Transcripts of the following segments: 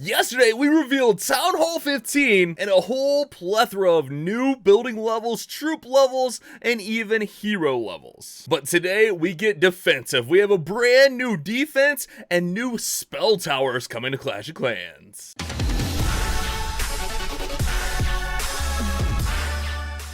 Yesterday, we revealed Town Hall 15 and a whole plethora of new building levels, troop levels, and even hero levels. But today, we get defensive. We have a brand new defense and new spell towers coming to Clash of Clans.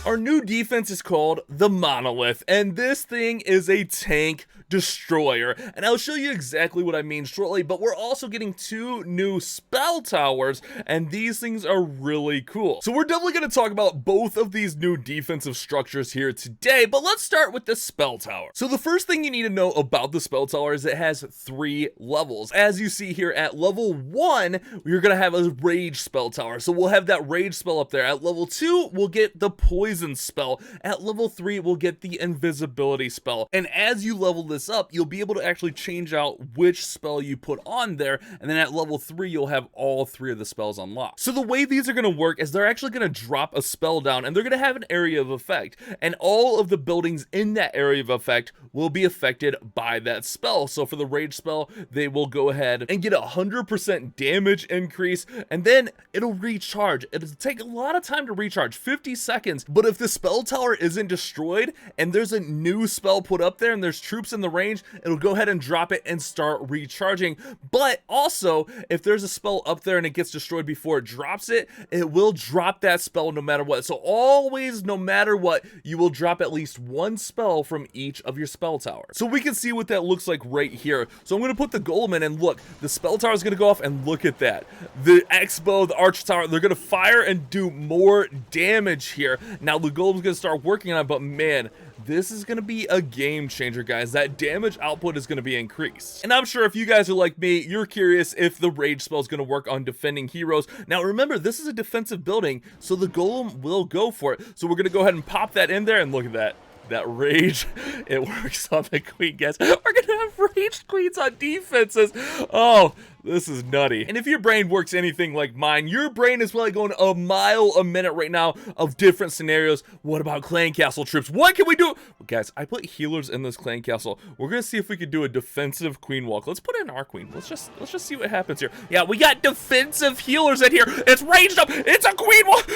Our new defense is called the Monolith, and this thing is a tank destroyer, and I'll show you exactly what I mean shortly. But we're also getting two new spell towers, and these things are really cool. So we're definitely going to talk about both of these new defensive structures here today, but let's start with the spell tower. So the first thing you need to know about the spell tower is it has 3 levels. As you see here, at level 1, you're going to have a rage spell tower, so we'll have that rage spell up there. At level 2, we'll get the poison spell. At level 3, we'll get the invisibility spell, and as you level this up, you'll be able to actually change out which spell you put on there, and then at level 3 you'll have all 3 of the spells unlocked. So the way these are going to work is they're actually going to drop a spell down, and they're going to have an area of effect, and all of the buildings in that area of effect will be affected by that spell. So for the rage spell, they will go ahead and get 100% damage increase, and then it'll recharge. It'll take a lot of time to recharge, 50 seconds, but if the spell tower isn't destroyed and there's a new spell put up there and there's troops in the range, it'll go ahead and drop it and start recharging. But also, if there's a spell up there and it gets destroyed before it drops it, it will drop that spell no matter what. So always, no matter what, you will drop at least 1 spell from each of your spell towers. So we can see what that looks like right here. So I'm going to put the golem in, and look, the spell tower is going to go off, and look at that. The X-bow, the archer tower, they're going to fire and do more damage here. Now the golem's going to start working on it, but man, this is going to be a game changer, guys. That damage output is going to be increased. And I'm sure if you guys are like me, you're curious if the rage spell is going to work on defending heroes. Now remember, this is a defensive building, so the golem will go for it. So we're going to go ahead and pop that in there, and look at that. That rage, it works on the queen, guys. We're gonna have raged queens on defenses. Oh, this is nutty. And if your brain works anything like mine, your brain is probably going a mile a minute right now of different scenarios. What about clan castle troops? What can we do? Well, guys, I put healers in this clan castle. We're gonna see if we could do a defensive queen walk. Let's put in our queen. Let's just see what happens here. Yeah, we got defensive healers in here. It's ranged up. It's a queen walk.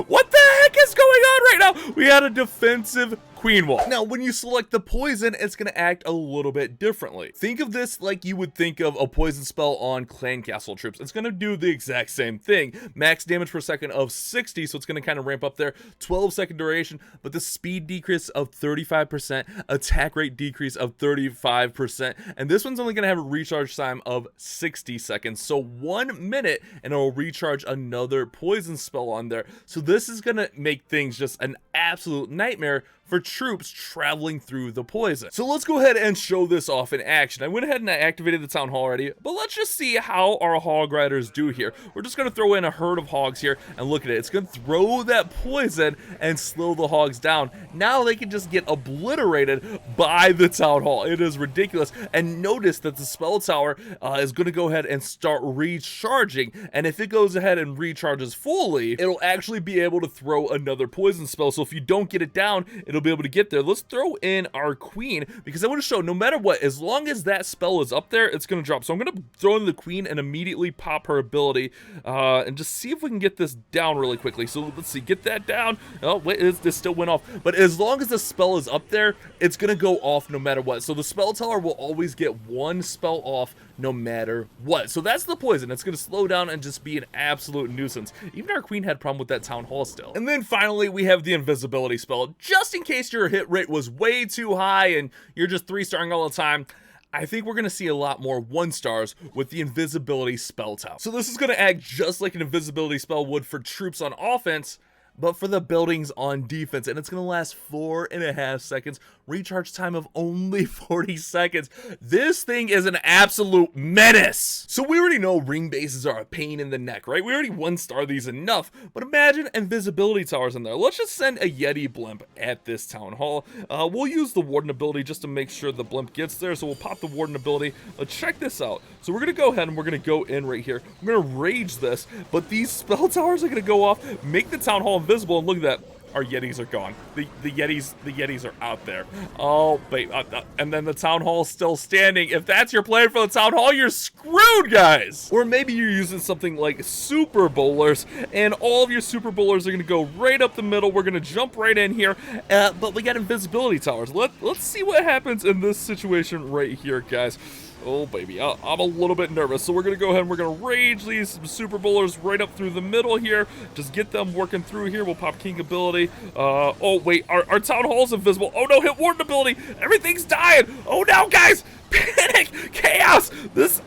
What the heck is going on right now? We had a defensive queen walk. Now, when you select the poison, it's going to act a little bit differently. Think of this like you would think of a poison spell on clan castle troops. It's going to do the exact same thing. Max damage per second of 60, so it's going to kind of ramp up there. 12-second duration, but the speed decrease of 35%, attack rate decrease of 35%, and this one's only going to have a recharge time of 60 seconds. So 1 minute, and it'll recharge another poison spell on there. So this is going to make things just an absolute nightmare for troops traveling through the poison. So let's go ahead and show this off in action. I went ahead and I activated the town hall already, but let's just see how our hog riders do here. We're just going to throw in a herd of hogs here, and look at it. It's going to throw that poison and slow the hogs down. Now they can just get obliterated by the town hall. It is ridiculous. And notice that the spell tower is going to go ahead and start recharging, and if it goes ahead and recharges fully, it'll actually be able to throw another poison spell. So if you don't get it down, it'll be able to get there. Let's throw in our queen, because I want to show no matter what, as long as that spell is up there, it's going to drop. So I'm going to throw in the queen and immediately pop her ability and just see if we can get this down really quickly. So let's see, get that down. Oh wait, this still went off, but as long as the spell is up there, it's going to go off no matter what. So the spell tower will always get 1 spell off no matter what. So that's the poison. It's going to slow down and just be an absolute nuisance. Even our queen had a problem with that town hall still. And then finally, we have the invisibility spell. Just in case your hit rate was way too high and you're just 3-starring all the time, I think we're going to see a lot more 1-stars with the invisibility spell tower. So this is going to act just like an invisibility spell would for troops on offense, but for the buildings on defense, and it's going to last 4.5 seconds, recharge time of only 40 seconds. This thing is an absolute menace. So we already know ring bases are a pain in the neck, right? We already 1-star these enough, but imagine invisibility towers in there. Let's just send a Yeti blimp at this town hall. We'll use the warden ability just to make sure the blimp gets there, so we'll pop the warden ability. Let's check this out. So we're going to go ahead and we're going to go in right here. We're going to rage this, but these spell towers are going to go off, make the town hall invisible, and look at that. our Yetis are gone. The Yetis are out there. Oh, wait, and then the Town Hall is still standing. If that's your plan for the Town Hall, you're screwed, guys. Or maybe you're using something like Super Bowlers, and all of your Super Bowlers are gonna go right up the middle. We're gonna jump right in here, but we got Invisibility Towers. Let's see what happens in this situation right here, guys. Oh, baby, I'm a little bit nervous. So we're going to go ahead and we're going to rage these Super Bowlers right up through the middle here. Just get them working through here. We'll pop King ability. Oh, wait, our Town Hall's invisible. Oh, no, hit Warden ability. Everything's dying. Oh, no, guys. Panic. Chaos. This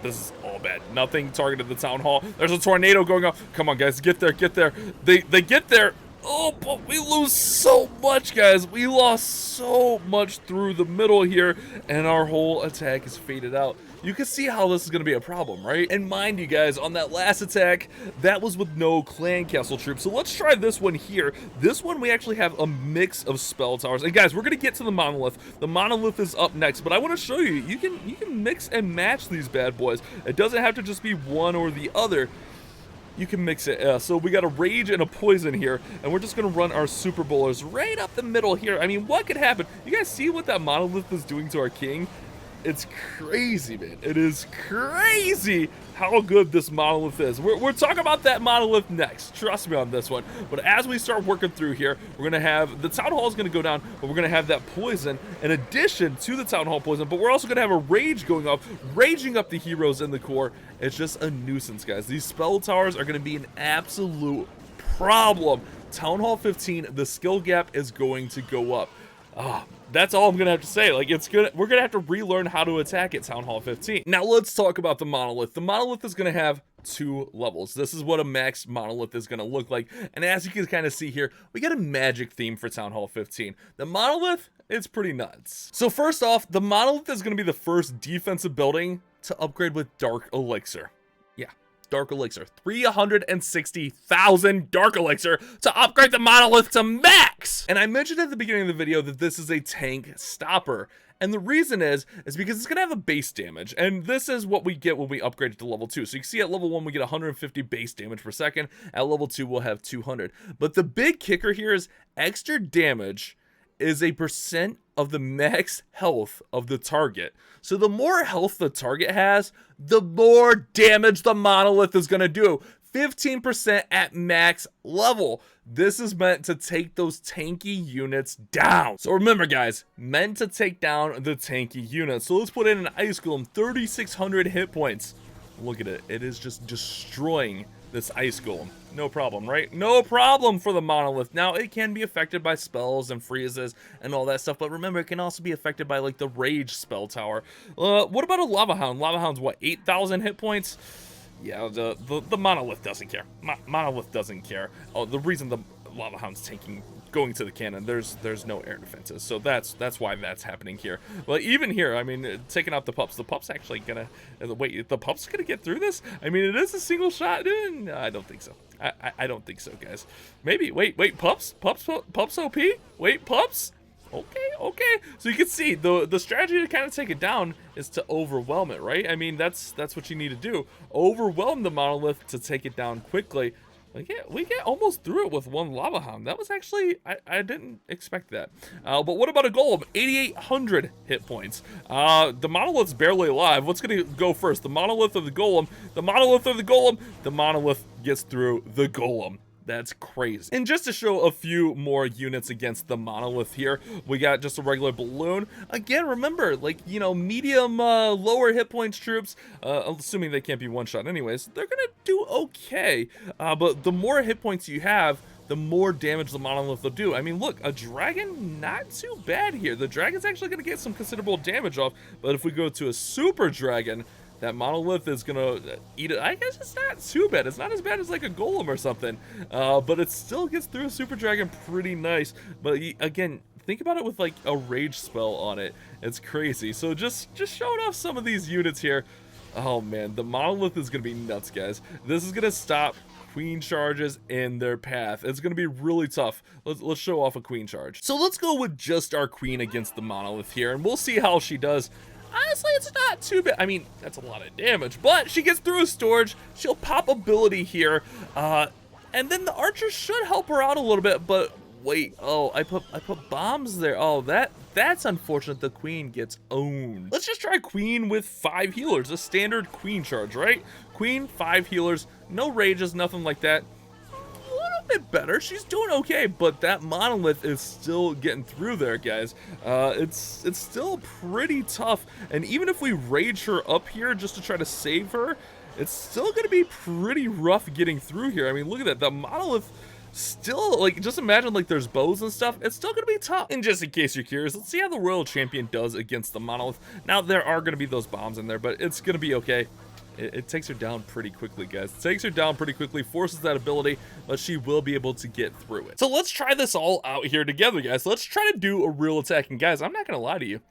is all bad. Nothing targeted the Town Hall. There's a tornado going off. Come on, guys, get there, get there. They get there. Oh, but we lose so much, guys. We lost so much through the middle here, and our whole attack is faded out. You can see how this is going to be a problem, right? And mind you, guys, on that last attack, that was with no clan castle troops. So let's try this one here. This one, we actually have a mix of spell towers. And guys, we're going to get to the Monolith. The Monolith is up next, but I want to show you, you can mix and match these bad boys. It doesn't have to just be one or the other. You can mix it. So we got a rage and a poison here, and we're just gonna run our Super Bowlers right up the middle here. I mean, what could happen? You guys see what that Monolith is doing to our king? It's crazy, man. It is crazy how good this Monolith is. We're talking about that Monolith next. Trust me on this one. But as we start working through here, we're going to have the Town Hall is going to go down, but we're going to have that poison in addition to the Town Hall poison. But we're also going to have a rage going up, raging up the heroes in the core. It's just a nuisance, guys. These spell towers are going to be an absolute problem. Town Hall 15, the skill gap is going to go up. That's all I'm gonna have to say. Like, we're gonna have to relearn how to attack at Town Hall 15. Now let's talk about the Monolith. The Monolith is gonna have 2 levels. This is what a max Monolith is gonna look like. And as you can kind of see here, we got a magic theme for Town Hall 15. The Monolith, it's pretty nuts. So first off, the Monolith is gonna be the first defensive building to upgrade with Dark Elixir. Yeah. Dark Elixir, 360,000 Dark Elixir to upgrade the Monolith to max. And I mentioned at the beginning of the video that this is a tank stopper. And the reason is because it's gonna have a base damage. And this is what we get when we upgrade it to level 2. So you can see at level 1, we get 150 base damage per second. At level 2, we'll have 200. But the big kicker here is extra damage is a % of the max health of the target. So the more health the target has, the more damage the Monolith is going to do. 15% at max level. This is meant to take those tanky units down. So remember, guys, meant to take down the tanky units. So let's put in an Ice Golem, 3,600 hit points. Look at it. It is just destroying this Ice Golem. No problem, right? No problem for the Monolith. Now, it can be affected by spells and freezes and all that stuff, but remember, it can also be affected by, like, the Rage spell tower. What about a Lava Hound? Lava Hound's, what, 8,000 hit points? Yeah, the Monolith doesn't care. Monolith doesn't care. Oh, the reason the Lava Hound's going to the cannon, there's no air defenses, so that's why that's happening here. Well, even here, I mean, taking out the pups actually gonna wait. The pups gonna get through this? I mean, it is a single shot. No, I don't think so. I don't think so, guys. Maybe. Wait, pups OP. Wait, pups. Okay. So you can see the strategy to kind of take it down is to overwhelm it, right? I mean, that's what you need to do. Overwhelm the Monolith to take it down quickly. We get almost through it with 1 Lava Hound. That was actually, I didn't expect that. But what about a Golem? 8,800 hit points. The Monolith's barely alive. What's going to go first? The Monolith or the Golem? The Monolith or the Golem? The Monolith gets through the Golem. That's crazy. And just to show a few more units against the Monolith here, we got just a regular balloon. Again, remember, like, you know, medium, lower hit points troops, assuming they can't be one-shot anyways, they're gonna do okay. But the more hit points you have, the more damage the Monolith will do. I mean, look, a dragon, not too bad here. The dragon's actually gonna get some considerable damage off, but if we go to a super dragon, that Monolith is gonna eat it. I guess it's not too bad. It's not as bad as like a Golem or something, but it still gets through a Super Dragon pretty nice. But again, think about it with like a Rage spell on it. It's crazy. So just showing off some of these units here. Oh man, the Monolith is gonna be nuts, guys. This is gonna stop queen charges in their path. It's gonna be really tough. Let's show off a queen charge. So let's go with just our queen against the Monolith here, and we'll see how she does. Honestly, it's not too bad. I mean, that's a lot of damage, but she gets through a storage. She'll pop ability here, and And then the archers should help her out a little bit, but wait, oh, I put bombs there. Oh, that's unfortunate. The queen gets owned. Let's just try queen with 5 healers, a standard queen charge, right? Queen, 5 healers, no rages, nothing like that. A little bit better. She's doing okay, but that monolith is still getting through there, guys. It's still pretty tough, and even if we rage her up here just to try to save her, it's still gonna be pretty rough getting through here. I mean, look at that. The monolith still, like, just imagine, like, there's bows and stuff. It's still gonna be tough. And just in case you're curious, let's see how the royal champion does against the monolith. Now, there are gonna be those bombs in there, but it's gonna be okay. It takes her down pretty quickly, guys. It takes her down pretty quickly, forces that ability, but she will be able to get through it. So let's try this all out here together, guys. Let's try to do a real attack. And guys, I'm not gonna lie to you,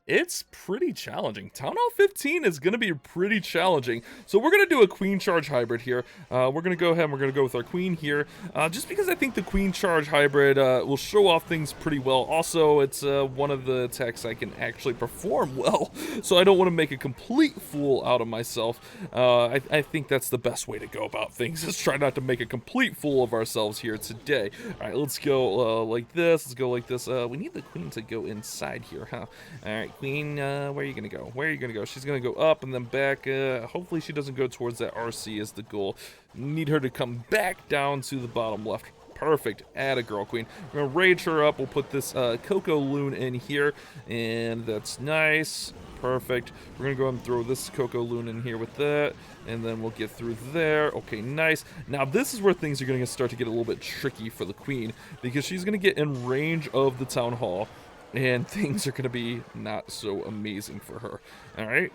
it's pretty challenging. Town Hall 15 is going to be pretty challenging. So we're going to do a queen charge hybrid here. We're going to go ahead and we're going to go with our queen here. Just because I think the queen charge hybrid will show off things pretty well. Also, it's one of the attacks I can actually perform well. So I don't want to make a complete fool out of myself. I think that's the best way to go about things. Is try not to make a complete fool of ourselves here today. All right, let's go like this. Let's go like this. We need the queen to go inside here, huh? All right. Queen, where are you gonna go? Where are you gonna go? She's gonna go up and then back. Hopefully she doesn't go towards that RC is the goal. Need her to come back down to the bottom left. Perfect. Atta girl, queen. We're gonna rage her up. We'll put this Coco Loon in here, and that's nice. Perfect. We're gonna go ahead and throw this Coco Loon in here with that, and then we'll get through there. Okay, nice. Now this is where things are gonna start to get a little bit tricky for the queen, because she's gonna get in range of the town hall, and things are going to be not so amazing for her. All right,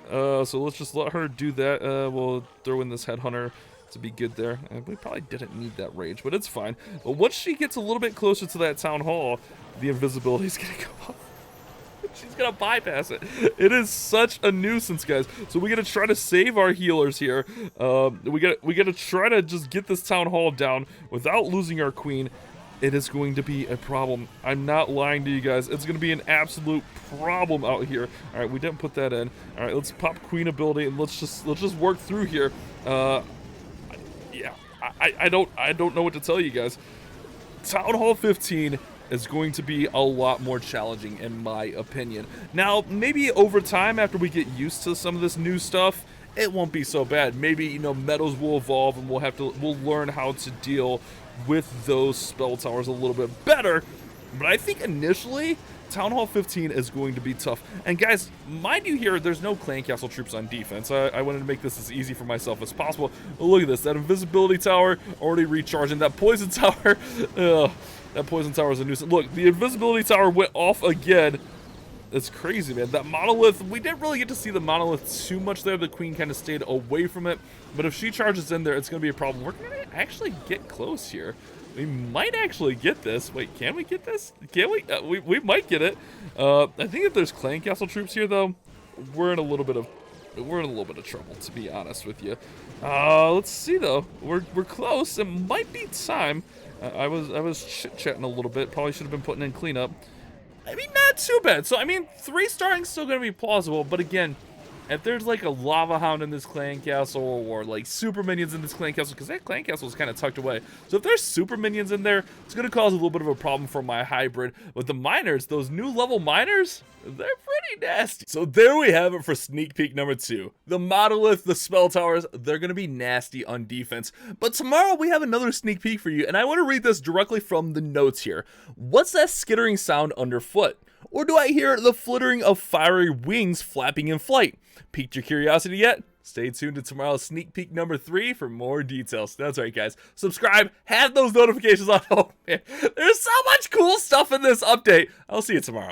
so let's just let her do that. We'll throw in this headhunter to be good there. We probably didn't need that rage, but it's fine. But once she gets a little bit closer to that town hall, the invisibility is going to go up. She's going to bypass it. It is such a nuisance, guys. So we got to try to save our healers here. We got to try to just get this town hall down without losing our queen. It is going to be a problem. I'm not lying to you guys. It's going to be an absolute problem out here. All right, we didn't put that in. All right, let's pop queen ability and let's just work through here. Yeah, I don't know what to tell you guys. Town Hall 15 is going to be a lot more challenging in my opinion. Now, maybe over time after we get used to some of this new stuff, it won't be so bad. Maybe, you know, metas will evolve and we'll learn how to deal with those spell towers a little bit better. But I think initially Town Hall 15 is going to be tough. And guys, mind you here, there's no clan castle troops on defense. I wanted to make this as easy for myself as possible. But look at this, that invisibility tower already recharging. That poison tower, that poison tower is a nuisance. Look, the invisibility tower went off again. It's crazy, man. That monolith, we didn't really get to see the monolith too much there. The queen kind of stayed away from it. But if she charges in there, it's going to be a problem. We're going to actually get close here. We might actually get this. Wait, can we get this? Can we? We might get it. I think if there's clan castle troops here, though, we're in a little bit of trouble, to be honest with you. Let's see though. We're close. It might be time. I was chit-chatting a little bit. Probably should have been putting in cleanup. I mean, not too bad. So, I mean, 3 starring is still going to be plausible. But again, if there's like a lava hound in this clan castle or like super minions in this clan castle, because that clan castle is kind of tucked away. So if there's super minions in there, it's going to cause a little bit of a problem for my hybrid. But the miners, those new level miners, they're pretty nasty. So there we have it for sneak peek number 2. The monolith, the spell towers, they're going to be nasty on defense. But tomorrow we have another sneak peek for you. And I want to read this directly from the notes here. What's that skittering sound underfoot? Or do I hear the fluttering of fiery wings flapping in flight? Piqued your curiosity yet? Stay tuned to tomorrow's sneak peek number 3 for more details. That's right, guys. Subscribe, have those notifications on. Oh, man. There's so much cool stuff in this update. I'll see you tomorrow.